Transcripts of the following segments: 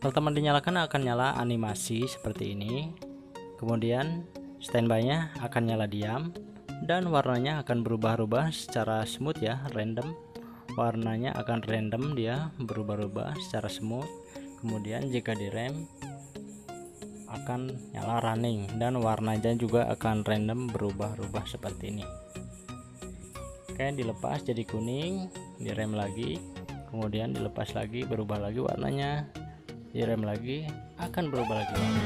Setelah teman dinyalakan akan nyala animasi seperti ini. Kemudian standby-nya akan nyala diam dan warnanya akan berubah-ubah secara smooth ya, random. Warnanya akan random, dia berubah-ubah secara smooth. Kemudian jika direm akan nyala running dan warnanya juga akan random berubah-ubah seperti ini. Oke, dilepas jadi kuning, direm lagi, kemudian dilepas lagi, berubah lagi warnanya, direm lagi, akan berubah lagi warnanya.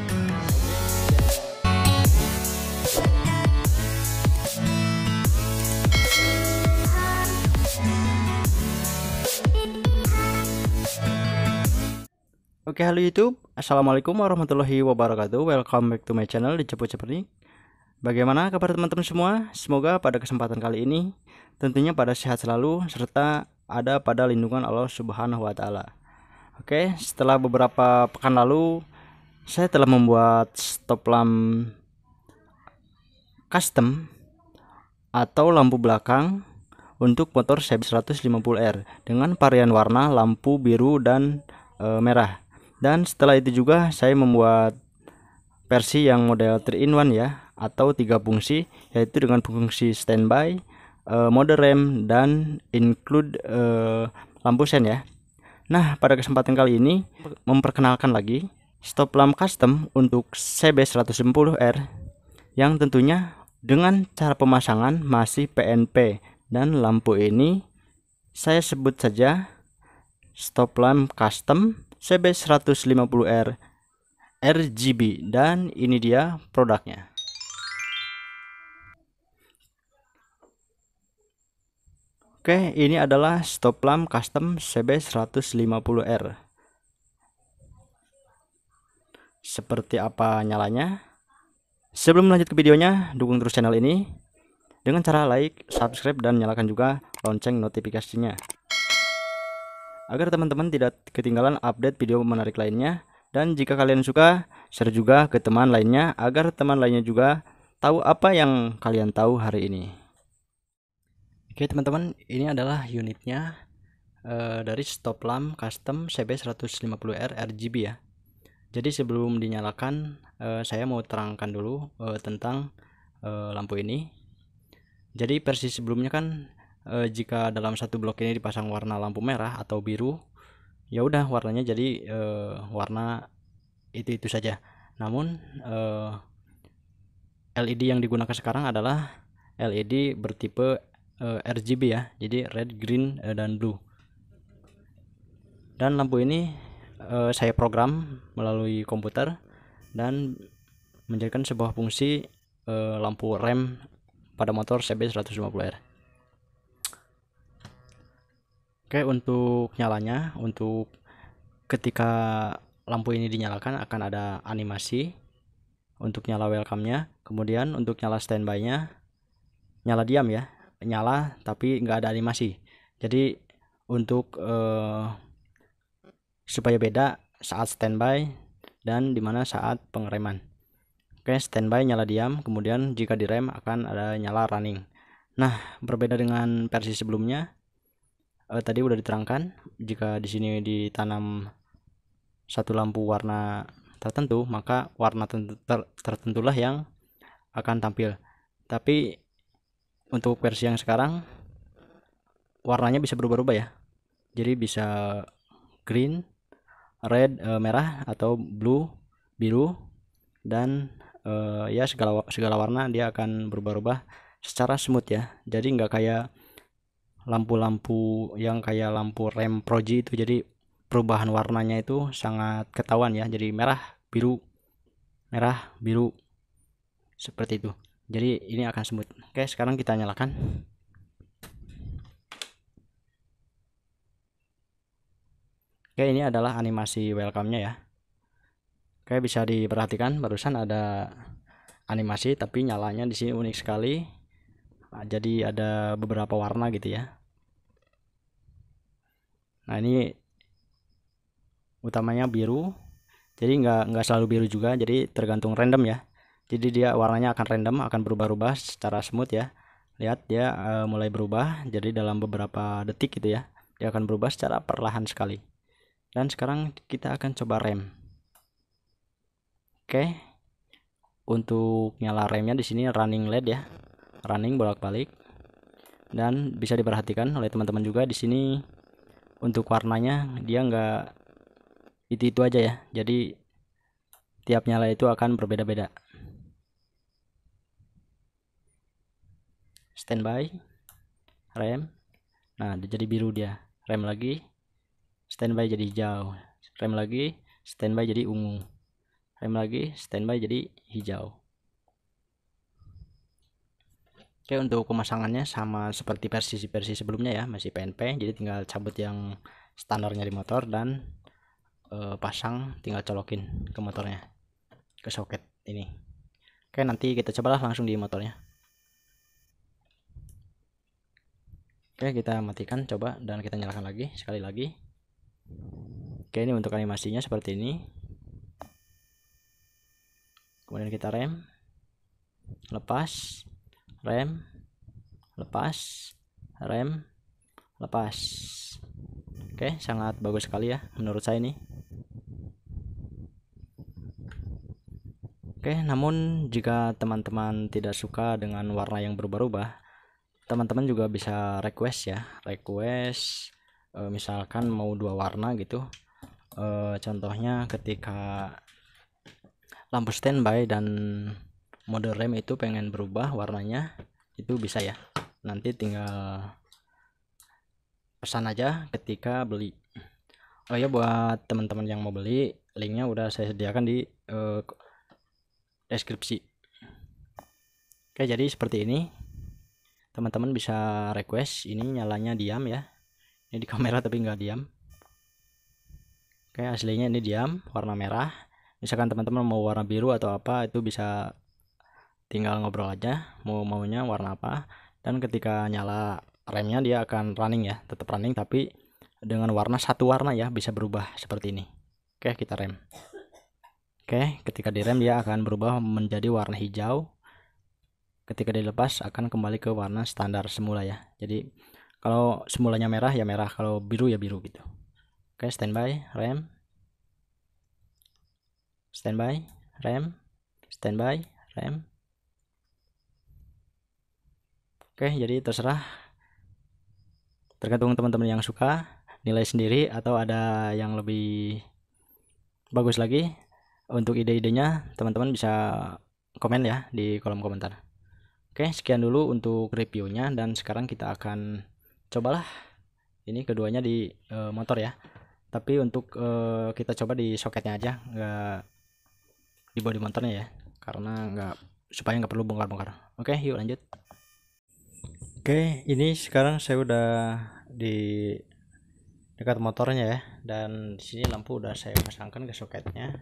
Oke, halo YouTube, assalamualaikum warahmatullahi wabarakatuh. Welcome back to my channel di Cepu Cepernik. Bagaimana kabar teman-teman semua? Semoga pada kesempatan kali ini tentunya pada sehat selalu serta ada pada lindungan Allah Subhanahu wa Ta'ala. Oke, setelah beberapa pekan lalu saya telah membuat stop lamp custom atau lampu belakang untuk motor CB 150R dengan varian warna lampu biru dan merah. Dan setelah itu juga saya membuat versi yang model 3-in-1 ya, atau 3 fungsi, yaitu dengan fungsi standby, mode rem, dan include lampu sen ya. Nah, pada kesempatan kali ini memperkenalkan lagi stop lamp custom untuk CB 150R yang tentunya dengan cara pemasangan masih PNP, dan lampu ini saya sebut saja stop lamp custom CB 150R RGB, dan ini dia produknya. Oke, ini adalah stop lamp custom CB 150R. Seperti apa nyalanya? Sebelum lanjut ke videonya, dukung terus channel ini dengan cara like, subscribe, dan nyalakan juga lonceng notifikasinya agar teman-teman tidak ketinggalan update video menarik lainnya. Dan jika kalian suka, share juga ke teman lainnya agar teman lainnya juga tahu apa yang kalian tahu hari ini. Oke teman-teman, ini adalah unitnya dari stop lamp custom CB 150R RGB ya. Jadi sebelum dinyalakan, saya mau terangkan dulu tentang lampu ini. Jadi versi sebelumnya kan jika dalam satu blok ini dipasang warna lampu merah atau biru, ya udah warnanya jadi warna itu saja. Namun LED yang digunakan sekarang adalah LED bertipe RGB ya, jadi red, green, dan blue. Dan lampu ini saya program melalui komputer dan menjadikan sebuah fungsi lampu rem pada motor CB 150R. Oke, untuk nyalanya, untuk ketika lampu ini dinyalakan akan ada animasi untuk nyala welcome-nya. Kemudian untuk nyala standby-nya nyala diam ya, nyala tapi nggak ada animasi. Jadi untuk supaya beda saat standby dan dimana saat pengereman. Oke, standby nyala diam, kemudian jika direm akan ada nyala running. Nah, berbeda dengan versi sebelumnya, tadi udah diterangkan, jika di sini ditanam satu lampu warna tertentu, maka warna tertentulah yang akan tampil. Tapi untuk versi yang sekarang warnanya bisa berubah-ubah ya. Jadi bisa green, red, merah, atau blue, biru, dan ya segala warna dia akan berubah-ubah secara smooth ya. Jadi nggak kayak lampu-lampu yang kayak lampu rem proji itu, jadi perubahan warnanya itu sangat ketahuan ya, jadi merah biru seperti itu. Jadi ini akan smooth. Oke, sekarang kita nyalakan. Oke, ini adalah animasi welcome-nya ya. Oke, bisa diperhatikan barusan ada animasi, tapi nyalanya di sini unik sekali. Jadi ada beberapa warna gitu ya. Nah, ini utamanya biru, jadi nggak selalu biru juga, jadi tergantung random ya. Jadi dia warnanya akan random, akan berubah-ubah secara smooth ya. Lihat dia mulai berubah, jadi dalam beberapa detik gitu ya, dia akan berubah secara perlahan sekali. Dan sekarang kita akan coba rem. Oke, untuk nyala remnya di sini running LED ya, running bolak-balik. Dan bisa diperhatikan oleh teman-teman juga di sini untuk warnanya dia enggak itu aja ya, jadi tiap nyala itu akan berbeda-beda. Standby, rem, nah jadi biru dia, rem lagi, standby jadi hijau, rem lagi, standby jadi ungu, rem lagi, standby jadi hijau. Oke, untuk pemasangannya sama seperti versi sebelumnya ya, masih PNP, jadi tinggal cabut yang standarnya di motor dan pasang, tinggal colokin ke motornya, ke soket ini. Oke, nanti kita cobalah langsung di motornya. Oke, kita matikan coba dan kita nyalakan lagi sekali lagi. Oke, ini untuk animasinya seperti ini. Kemudian kita rem, lepas, rem, lepas, rem, lepas. Oke, sangat bagus sekali ya menurut saya ini. Oke, namun jika teman-teman tidak suka dengan warna yang berubah-ubah, teman-teman juga bisa request ya, misalkan mau 2 warna gitu. Contohnya ketika lampu standby dan mode rem itu pengen berubah warnanya, itu bisa ya, nanti tinggal pesan aja ketika beli. Oh ya, buat teman-teman yang mau beli, linknya udah saya sediakan di deskripsi. Oke, jadi seperti ini, teman-teman bisa request. Ini nyalanya diam ya, ini di kamera tapi nggak diam. Oke, aslinya ini diam warna merah. Misalkan teman-teman mau warna biru atau apa, itu bisa tinggal ngobrol aja maunya warna apa. Dan ketika nyala remnya dia akan running ya, tetap running tapi dengan satu warna ya, bisa berubah seperti ini. Oke, kita rem. Oke, ketika direm dia akan berubah menjadi warna hijau. Ketika dilepas akan kembali ke warna standar semula ya. Jadi kalau semulanya merah ya merah, kalau biru ya biru gitu. Oke, standby, rem, standby, rem, standby, rem. Oke, jadi terserah, tergantung teman-teman yang suka, nilai sendiri atau ada yang lebih bagus lagi. Untuk ide-idenya teman-teman bisa komen ya di kolom komentar. Oke, sekian dulu untuk reviewnya, dan sekarang kita akan cobalah ini keduanya di motor ya. Tapi untuk kita coba di soketnya aja, nggak di bodi motornya ya, karena supaya nggak perlu bongkar-bongkar. Oke, yuk lanjut. Oke, ini sekarang saya udah di dekat motornya ya, dan di sini lampu udah saya pasangkan ke soketnya.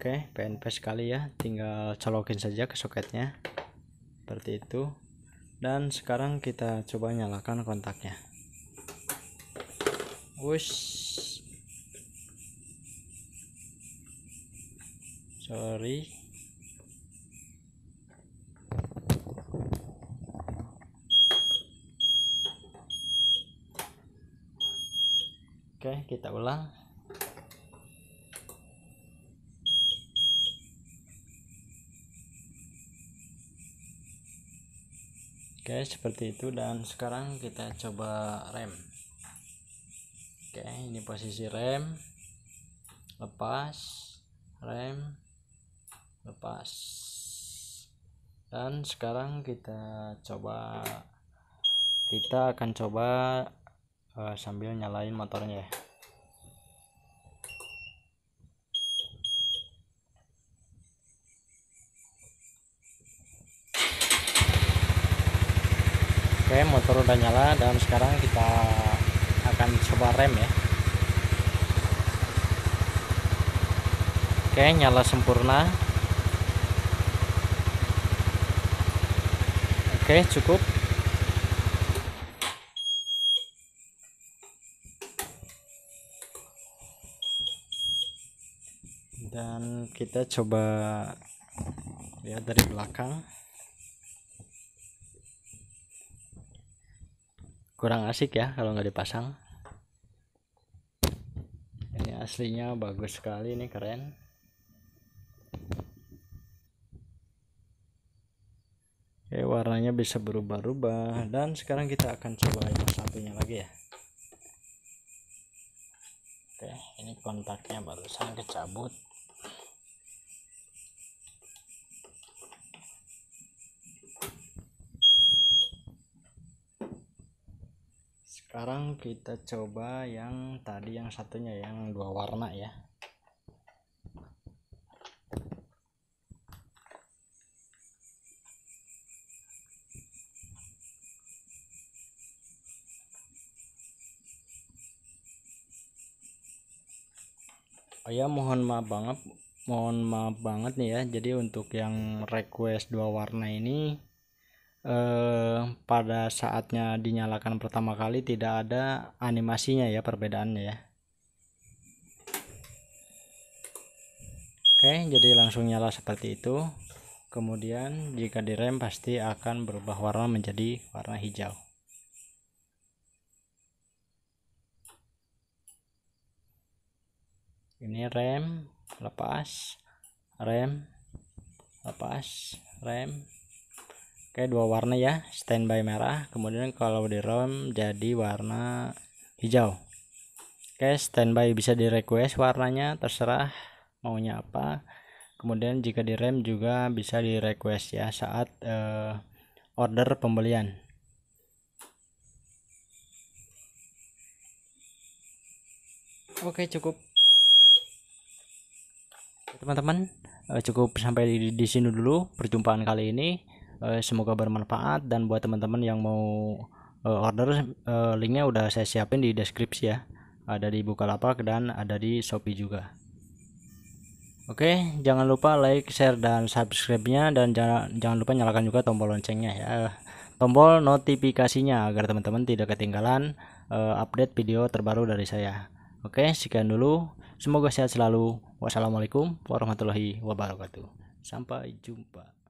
Oke, PNP sekali ya, tinggal colokin saja ke soketnya seperti itu. Dan sekarang kita coba nyalakan kontaknya. Wush, sorry. Oke, kita ulang. Oke, seperti itu. Dan sekarang kita coba rem. Oke, ini posisi rem, lepas, rem, lepas. Dan sekarang kita akan coba sambil nyalain motornya ya. Oke, motor udah nyala, dan sekarang kita akan coba rem ya. Oke, nyala sempurna. Oke, cukup. Dan kita coba lihat dari belakang. kurang asik ya kalau nggak dipasang. Ini aslinya bagus sekali, ini keren. Oke, warnanya bisa berubah-ubah. Dan sekarang kita akan coba yang satunya lagi ya. Oke, ini kontaknya barusan kecabut. Sekarang kita coba yang tadi, yang satunya, yang 2 warna ya. Oh ya, mohon maaf banget nih ya. Jadi untuk yang request 2 warna ini pada saatnya dinyalakan pertama kali tidak ada animasinya ya, perbedaannya ya. Oke, jadi langsung nyala seperti itu. Kemudian jika direm pasti akan berubah warna menjadi warna hijau. Ini rem, lepas, rem, lepas, rem. Oke, 2 warna ya, standby merah, kemudian kalau direm jadi warna hijau. Oke, standby bisa di request warnanya, terserah maunya apa. Kemudian jika direm juga bisa di request ya saat order pembelian. Oke, cukup teman-teman, cukup sampai di sini dulu perjumpaan kali ini. Semoga bermanfaat, dan buat teman-teman yang mau order, linknya udah saya siapin di deskripsi ya, ada di Bukalapak dan ada di Shopee juga. Oke, jangan lupa like, share, dan subscribe-nya, dan jangan lupa nyalakan juga tombol loncengnya ya, tombol notifikasinya, agar teman-teman tidak ketinggalan update video terbaru dari saya. Oke, sekian dulu. Semoga sehat selalu. Wassalamualaikum warahmatullahi wabarakatuh. Sampai jumpa.